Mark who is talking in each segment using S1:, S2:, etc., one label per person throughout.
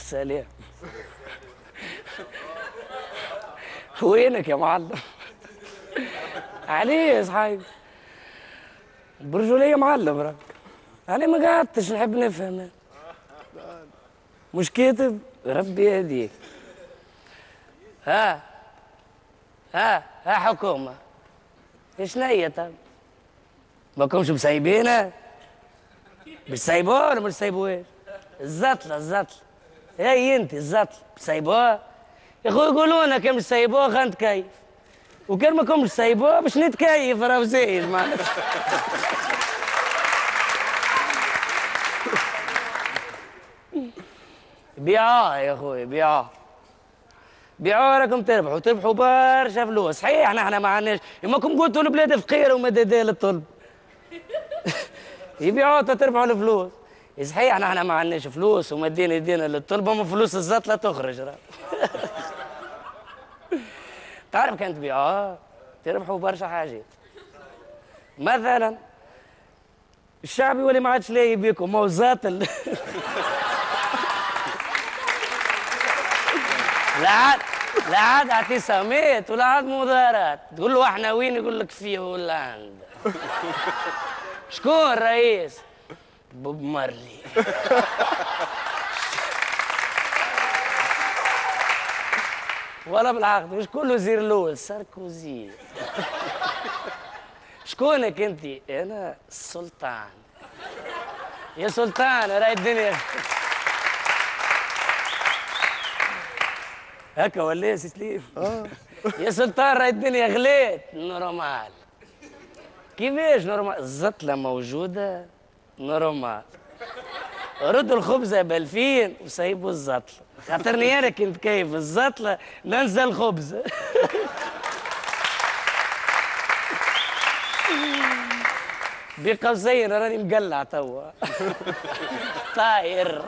S1: السلام. وينك يا معلم؟ عليه يا صحيبي؟ البرجولية معلم راك. أنا ما قعدتش نحب نفهم. مش كاتب؟ ربي يهديك. ها حكومة. ايش نية طب؟ ماكمش مسايبينه؟ مش سايبوه ولا مش سايبوه؟ الزطلة هي انت الزطلة سايبوه؟ يا اخوي يقولوا لنا كان مش سايبوه خلينا نتكيف، وكان ما كنتش سايبوه باش نتكيف راه زين معناتها. بيعاه يا اخوي بيعاه راكم تربحوا برشا فلوس. صحيح احنا ما عندناش، يماكم قلتوا البلاد فقيره ومددها للطلب. يبيعوا تربحوا الفلوس. صحيح احنا ما عندناش فلوس ومدينا يدينا للطلبه، من فلوس الزط لا تخرج. تعرف كان تبيعوا تربحوا برشا حاجات. مثلا الشعبي واللي ما عادش لاقي بيكم، ما هو الزط لا عاد اعتصامات ولا عاد مظاهرات. تقول له احنا وين؟ يقول لك في هولندا. شكون الرئيس؟ بوب مارلي. ولا بالعقد. وشكون الوزير الاول؟ ساركوزي. شكونك انت؟ انا السلطان. يا سلطان راي الدنيا هكا ولا يا سليم؟ يا سلطان راي الدنيا غليت. نورمال. كيفاش نورمال؟ الزطلة موجودة نورمال. ردوا الخبزة ب2000 وسيبوا الزطلة، خاطرني أنا كنت كيف الزطلة ننسى الخبزة. بقوسين راني مقلع توا. طاير.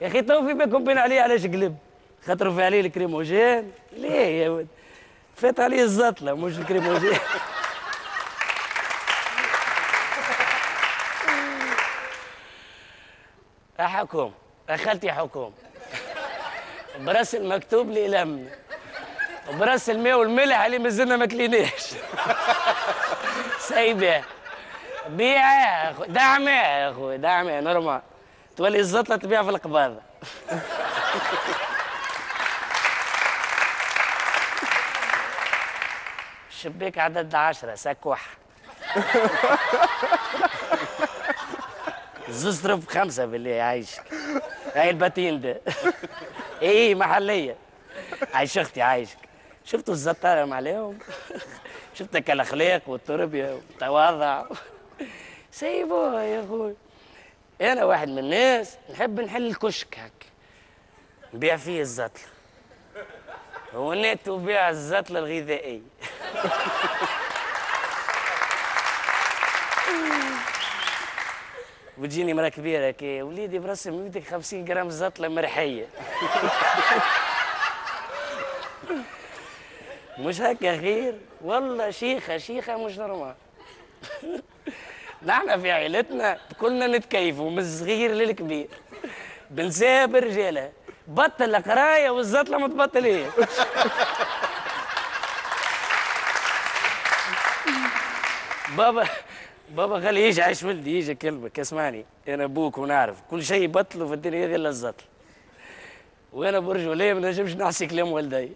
S1: يا أخي تو في بالكم بين عليه علاش قلب؟ خاطروا في عليه الكريموجين؟ ليه يا ولد؟ فات عليه الزطلة مش الكريموجين. حكوم اخلتي حكوم براس المكتوب لي لم، وبراس الماء والملح اللي مازلنا ما كليناش. سايباه بيعاه يا اخوي، دعماه يا اخوي دعماه نورمال. تولي الزطله تبيع في القباضه. الشباك عدد 10 سكوح. زوز ضرب 5 بالله يعيشك. هاي الباتين ده. ايه محليه. عايش اختي عايشك. شفتوا الزطارة عليهم؟ شفتك الاخلاق والتربيه والتواضع. سيبوها يا اخوي. انا واحد من الناس نحب نحل الكشك هك، نبيع فيه الزطله ونيت وبيع الزطله الغذائيه. وتجيني مرا كبيره كي وليدي برسم يدك 50 جرام زطله مرحيه. مش هكا خير؟ والله شيخه مش نورمال. نحن في عائلتنا كلنا نتكيفوا من الصغير للكبير. بنساب رجالها بطل القرايه والزطله ما تبطليش. بابا خلي يجي عايش ولدي يجي كلمك اسمعني، انا ابوك ونعرف كل شيء يبطلوا في الدنيا هذه الا الزطل. وانا برجوليه ما نجمش نحسي كلام والدي.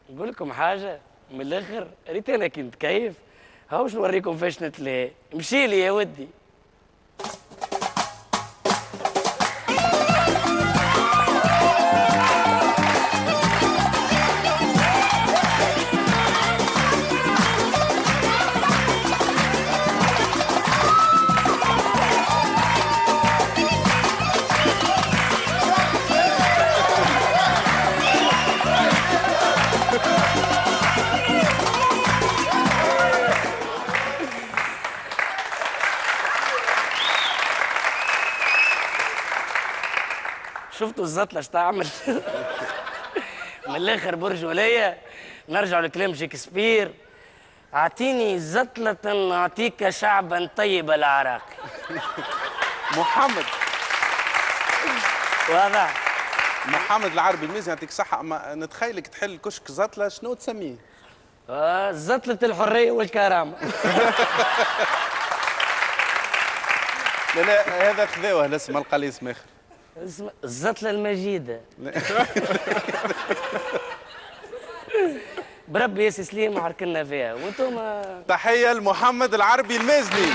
S1: نقول لكم حاجه من الاخر، ريت انا كنت كيف هاوش نوريكم فاش نتلاقى. مشي لي يا ودي. شفتوا الزطلة اش تعمل؟ من الاخر برجولية. نرجعوا لكلام شكسبير، اعطيني زطلة اعطيك شعبا طيب العراق.
S2: محمد.
S1: واضح.
S2: محمد العربي الميزي يعطيك صحة، أما نتخيلك تحل كشك زطلة شنو تسميه؟
S1: زطلة الحرية والكرامة.
S2: لا لا هذا خذاوه الاسم، ألقى لي اسم آخر.
S1: اسم الزطلة المجيدة. بربي يا سي سليم عركلنا فيها وانتم.
S2: تحية لمحمد العربي المازني.